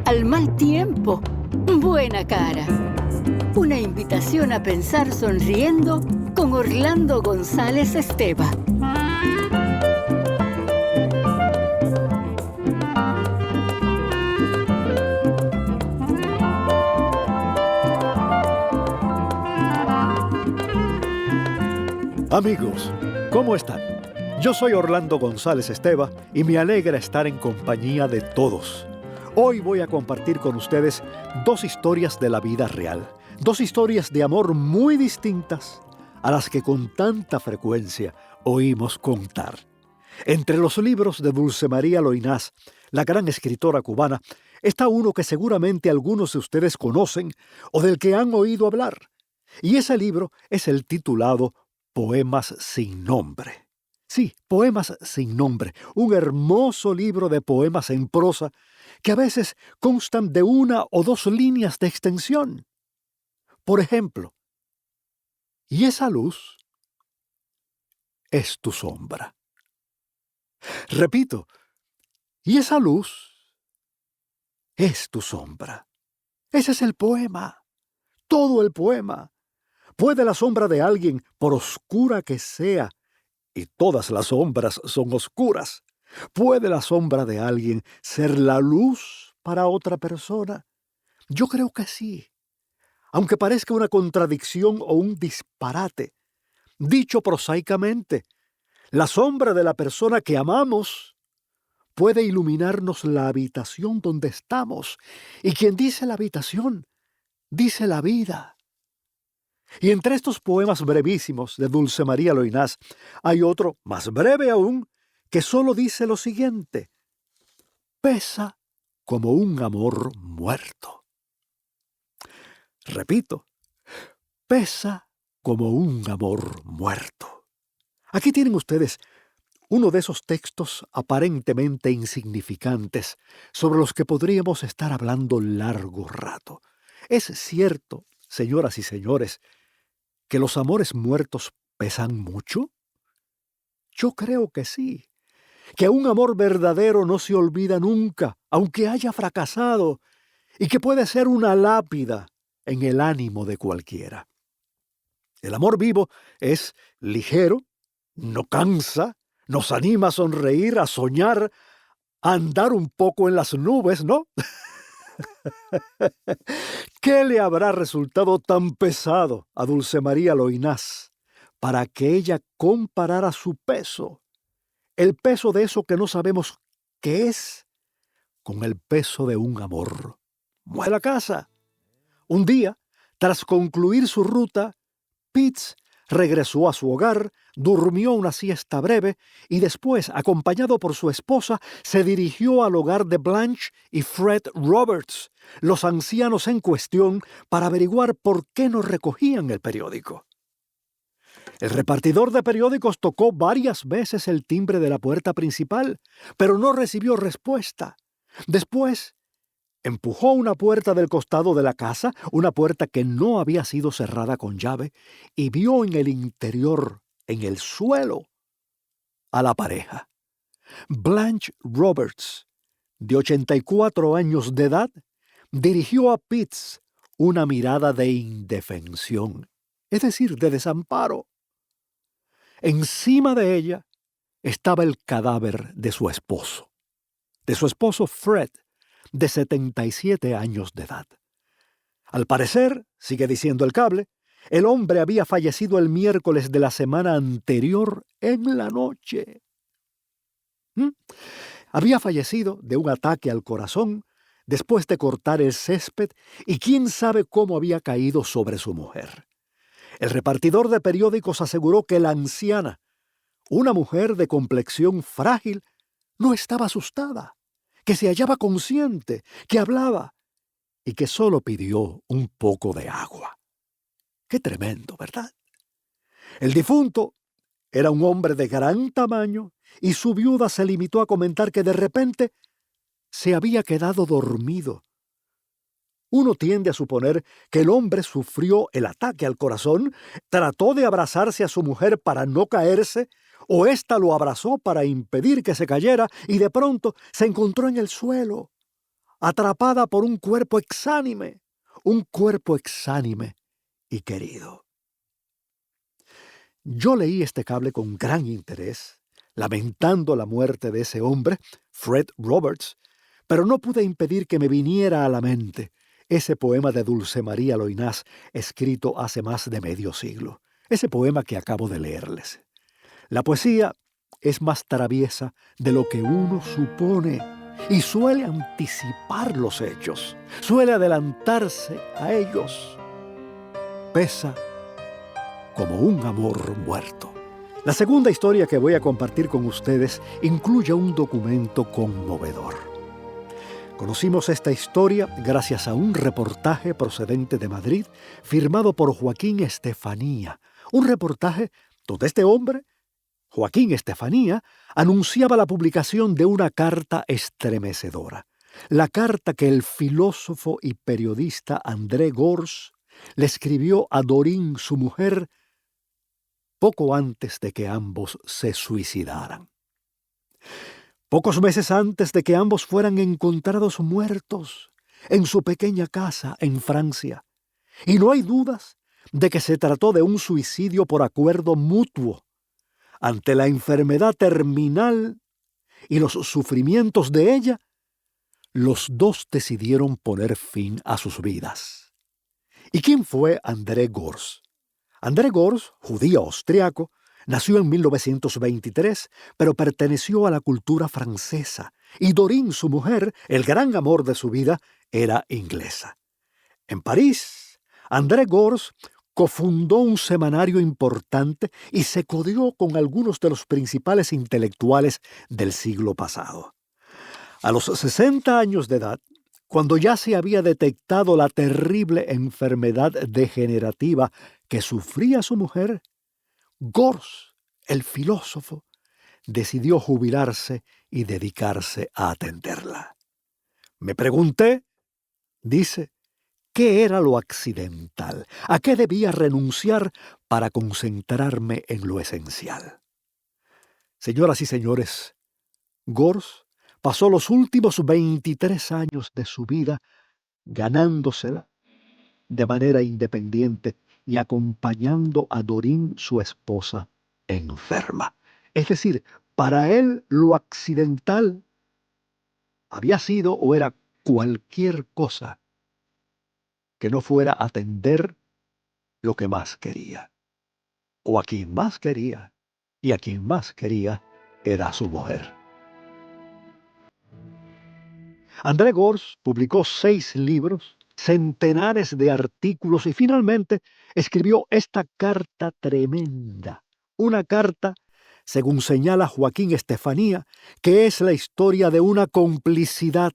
Al mal tiempo, buena cara. Una invitación a pensar sonriendo con Orlando González Esteva. Amigos, ¿cómo están? Yo soy Orlando González Esteva y me alegra estar en compañía de todos. Hoy voy a compartir con ustedes dos historias de la vida real, dos historias de amor muy distintas a las que con tanta frecuencia oímos contar. Entre los libros de Dulce María Loynaz, la gran escritora cubana, está uno que seguramente algunos de ustedes conocen o del que han oído hablar. Y ese libro es el titulado Poemas sin nombre. Sí, Poemas sin nombre, un hermoso libro de poemas en prosa que a veces constan de una o dos líneas de extensión. Por ejemplo, y esa luz es tu sombra. Repito, y esa luz es tu sombra. Ese es el poema, todo el poema. ¿Puede la sombra de alguien, por oscura que sea, y todas las sombras son oscuras, puede la sombra de alguien ser la luz para otra persona? Yo creo que sí. Aunque parezca una contradicción o un disparate, dicho prosaicamente, la sombra de la persona que amamos puede iluminarnos la habitación donde estamos. Y quien dice la habitación, dice la vida. Y entre estos poemas brevísimos de Dulce María Loynaz hay otro, más breve aún, que solo dice lo siguiente: pesa como un amor muerto. Repito, pesa como un amor muerto. Aquí tienen ustedes uno de esos textos aparentemente insignificantes sobre los que podríamos estar hablando largo rato. Es cierto, señoras y señores, ¿que los amores muertos pesan mucho? Yo creo que sí. Que un amor verdadero no se olvida nunca, aunque haya fracasado, y que puede ser una lápida en el ánimo de cualquiera. El amor vivo es ligero, no cansa, nos anima a sonreír, a soñar, a andar un poco en las nubes, ¿no? ¿Qué le habrá resultado tan pesado a Dulce María Loynaz para que ella comparara su peso, el peso de eso que no sabemos qué es, con el peso de un amor? Muere la casa. Un día, tras concluir su ruta, Pitts regresó a su hogar, durmió una siesta breve y después, acompañado por su esposa, se dirigió al hogar de Blanche y Fred Roberts, los ancianos en cuestión, para averiguar por qué no recogían el periódico. El repartidor de periódicos tocó varias veces el timbre de la puerta principal, pero no recibió respuesta. Después, empujó una puerta del costado de la casa, una puerta que no había sido cerrada con llave, y vio en el interior, en el suelo, a la pareja. Blanche Roberts, de 84 años de edad, dirigió a Pitts una mirada de indefensión, es decir, de desamparo. Encima de ella estaba el cadáver de su esposo Fred, de 77 años de edad. Al parecer, sigue diciendo el cable, el hombre había fallecido el miércoles de la semana anterior en la noche. Había fallecido de un ataque al corazón después de cortar el césped y quién sabe cómo había caído sobre su mujer. El repartidor de periódicos aseguró que la anciana, una mujer de complexión frágil, no estaba asustada, que se hallaba consciente, que hablaba y que solo pidió un poco de agua. Qué tremendo, ¿verdad? El difunto era un hombre de gran tamaño y su viuda se limitó a comentar que de repente se había quedado dormido. Uno tiende a suponer que el hombre sufrió el ataque al corazón, trató de abrazarse a su mujer para no caerse, o ésta lo abrazó para impedir que se cayera y de pronto se encontró en el suelo, atrapada por un cuerpo exánime y querido. Yo leí este cable con gran interés, lamentando la muerte de ese hombre, Fred Roberts, pero no pude impedir que me viniera a la mente ese poema de Dulce María Loynaz, escrito hace más de medio siglo, ese poema que acabo de leerles. La poesía es más traviesa de lo que uno supone y suele anticipar los hechos, suele adelantarse a ellos. Pesa como un amor muerto. La segunda historia que voy a compartir con ustedes incluye un documento conmovedor. Conocimos esta historia gracias a un reportaje procedente de Madrid firmado por Joaquín Estefanía, un reportaje donde este hombre, Joaquín Estefanía, anunciaba la publicación de una carta estremecedora, la carta que el filósofo y periodista André Gorz le escribió a Doreen, su mujer, poco antes de que ambos se suicidaran. Pocos meses antes de que ambos fueran encontrados muertos en su pequeña casa en Francia. Y no hay dudas de que se trató de un suicidio por acuerdo mutuo. Ante la enfermedad terminal y los sufrimientos de ella, los dos decidieron poner fin a sus vidas. ¿Y quién fue André Gorz? André Gorz, judío austriaco, nació en 1923, pero perteneció a la cultura francesa, y Doreen, su mujer, el gran amor de su vida, era inglesa. En París, André Gorz cofundó un semanario importante y se codeó con algunos de los principales intelectuales del siglo pasado. A los 60 años de edad, cuando ya se había detectado la terrible enfermedad degenerativa que sufría su mujer, Gorz, el filósofo, decidió jubilarse y dedicarse a atenderla. Me pregunté, dice, ¿qué era lo accidental? ¿A qué debía renunciar para concentrarme en lo esencial? Señoras y señores, Gorz pasó los últimos 23 años de su vida ganándosela de manera independiente y acompañando a Doreen, su esposa, enferma. Es decir, para él lo accidental había sido o era cualquier cosa que no fuera atender lo que más quería, o a quien más quería, y a quien más quería era su mujer. André Gorz publicó 6 libros, centenares de artículos y finalmente escribió esta carta tremenda. Una carta, según señala Joaquín Estefanía, que es la historia de una complicidad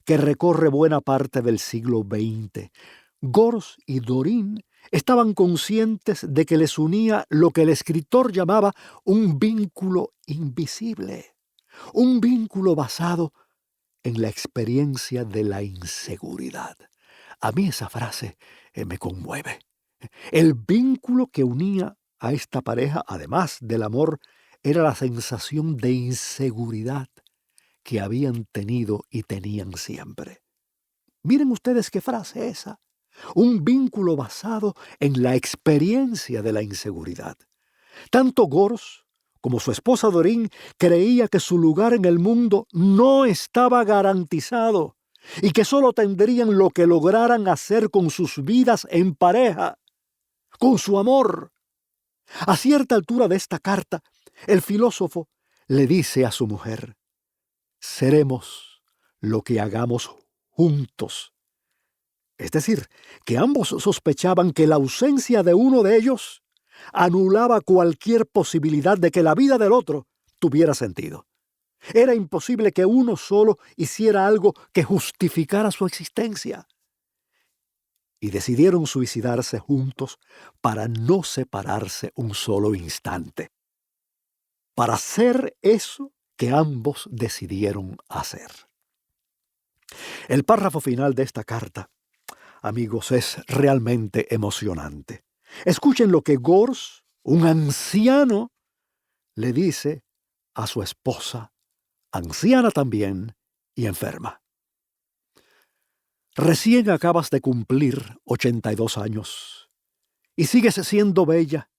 que recorre buena parte del siglo XX. Gorz y Doreen estaban conscientes de que les unía lo que el escritor llamaba un vínculo invisible, un vínculo basado en la experiencia de la inseguridad. A mí esa frase me conmueve. El vínculo que unía a esta pareja, además del amor, era la sensación de inseguridad que habían tenido y tenían siempre. Miren ustedes qué frase esa. Un vínculo basado en la experiencia de la inseguridad. Tanto Gorz como su esposa Doreen creía que su lugar en el mundo no estaba garantizado y que solo tendrían lo que lograran hacer con sus vidas en pareja, con su amor. A cierta altura de esta carta, el filósofo le dice a su mujer: seremos lo que hagamos juntos. Es decir, que ambos sospechaban que la ausencia de uno de ellos anulaba cualquier posibilidad de que la vida del otro tuviera sentido. Era imposible que uno solo hiciera algo que justificara su existencia. Y decidieron suicidarse juntos para no separarse un solo instante. Para hacer eso que ambos decidieron hacer. El párrafo final de esta carta, amigos, es realmente emocionante. Escuchen lo que Gorz, un anciano, le dice a su esposa, anciana también y enferma. Recién acabas de cumplir 82 años y sigues siendo bella,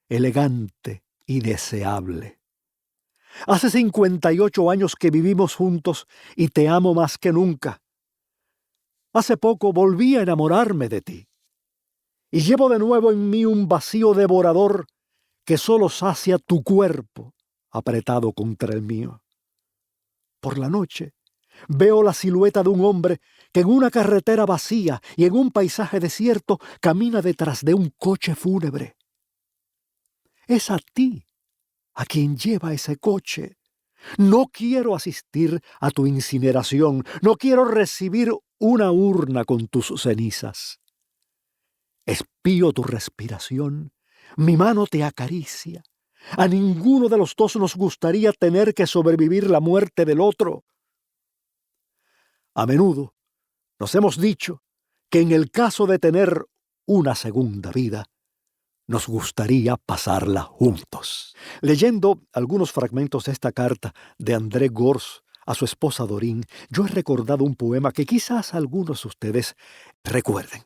elegante y deseable. Hace 58 años que vivimos juntos y te amo más que nunca. Hace poco volví a enamorarme de ti y llevo de nuevo en mí un vacío devorador que solo sacia tu cuerpo apretado contra el mío. Por la noche veo la silueta de un hombre que en una carretera vacía y en un paisaje desierto camina detrás de un coche fúnebre. Es a ti a quien lleva ese coche. No quiero asistir a tu incineración, no quiero recibir una urna con tus cenizas. Espío tu respiración, mi mano te acaricia. A ninguno de los dos nos gustaría tener que sobrevivir la muerte del otro. A menudo nos hemos dicho que en el caso de tener una segunda vida, nos gustaría pasarla juntos. Leyendo algunos fragmentos de esta carta de André Gorz a su esposa Doreen, yo he recordado un poema que quizás algunos de ustedes recuerden.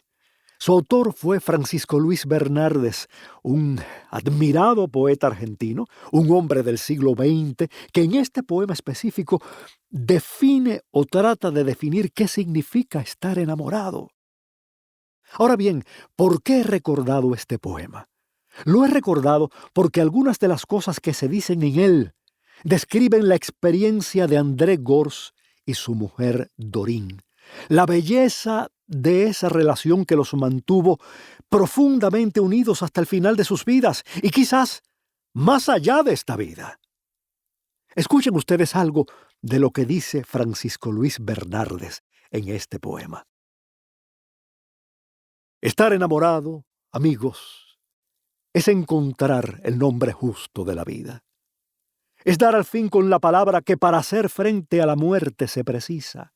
Su autor fue Francisco Luis Bernardes, un admirado poeta argentino, un hombre del siglo XX, que en este poema específico define o trata de definir qué significa estar enamorado. Ahora bien, ¿por qué he recordado este poema? Lo he recordado porque algunas de las cosas que se dicen en él describen la experiencia de André Gorz y su mujer Doreen, la belleza de esa relación que los mantuvo profundamente unidos hasta el final de sus vidas y quizás más allá de esta vida. Escuchen ustedes algo de lo que dice Francisco Luis Bernardes en este poema. Estar enamorado, amigos, es encontrar el nombre justo de la vida. Es dar al fin con la palabra que para hacer frente a la muerte se precisa.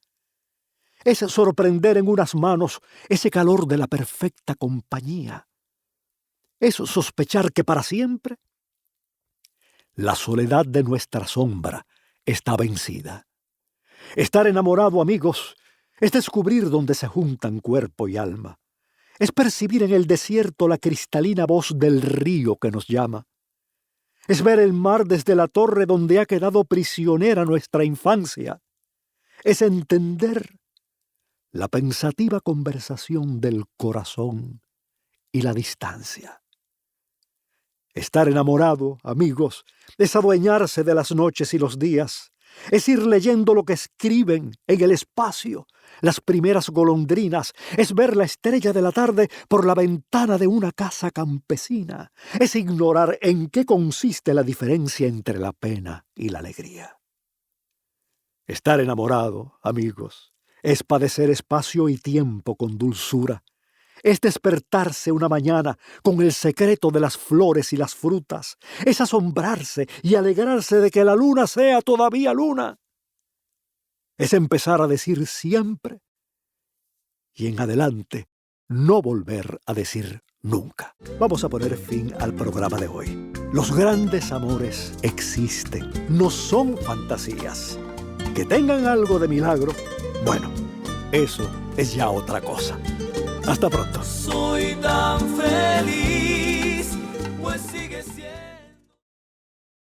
Es sorprender en unas manos ese calor de la perfecta compañía. Es sospechar que para siempre la soledad de nuestra sombra está vencida. Estar enamorado, amigos, es descubrir dónde se juntan cuerpo y alma. Es percibir en el desierto la cristalina voz del río que nos llama. Es ver el mar desde la torre donde ha quedado prisionera nuestra infancia. Es entender la pensativa conversación del corazón y la distancia. Estar enamorado, amigos, es adueñarse de las noches y los días. Es ir leyendo lo que escriben en el espacio las primeras golondrinas. Es ver la estrella de la tarde por la ventana de una casa campesina. Es ignorar en qué consiste la diferencia entre la pena y la alegría. Estar enamorado, amigos, es padecer espacio y tiempo con dulzura. Es despertarse una mañana con el secreto de las flores y las frutas. Es asombrarse y alegrarse de que la luna sea todavía luna. Es empezar a decir siempre y en adelante no volver a decir nunca. Vamos a poner fin al programa de hoy. Los grandes amores existen, no son fantasías. Que tengan algo de milagro, bueno, eso es ya otra cosa. Hasta pronto. Soy tan feliz.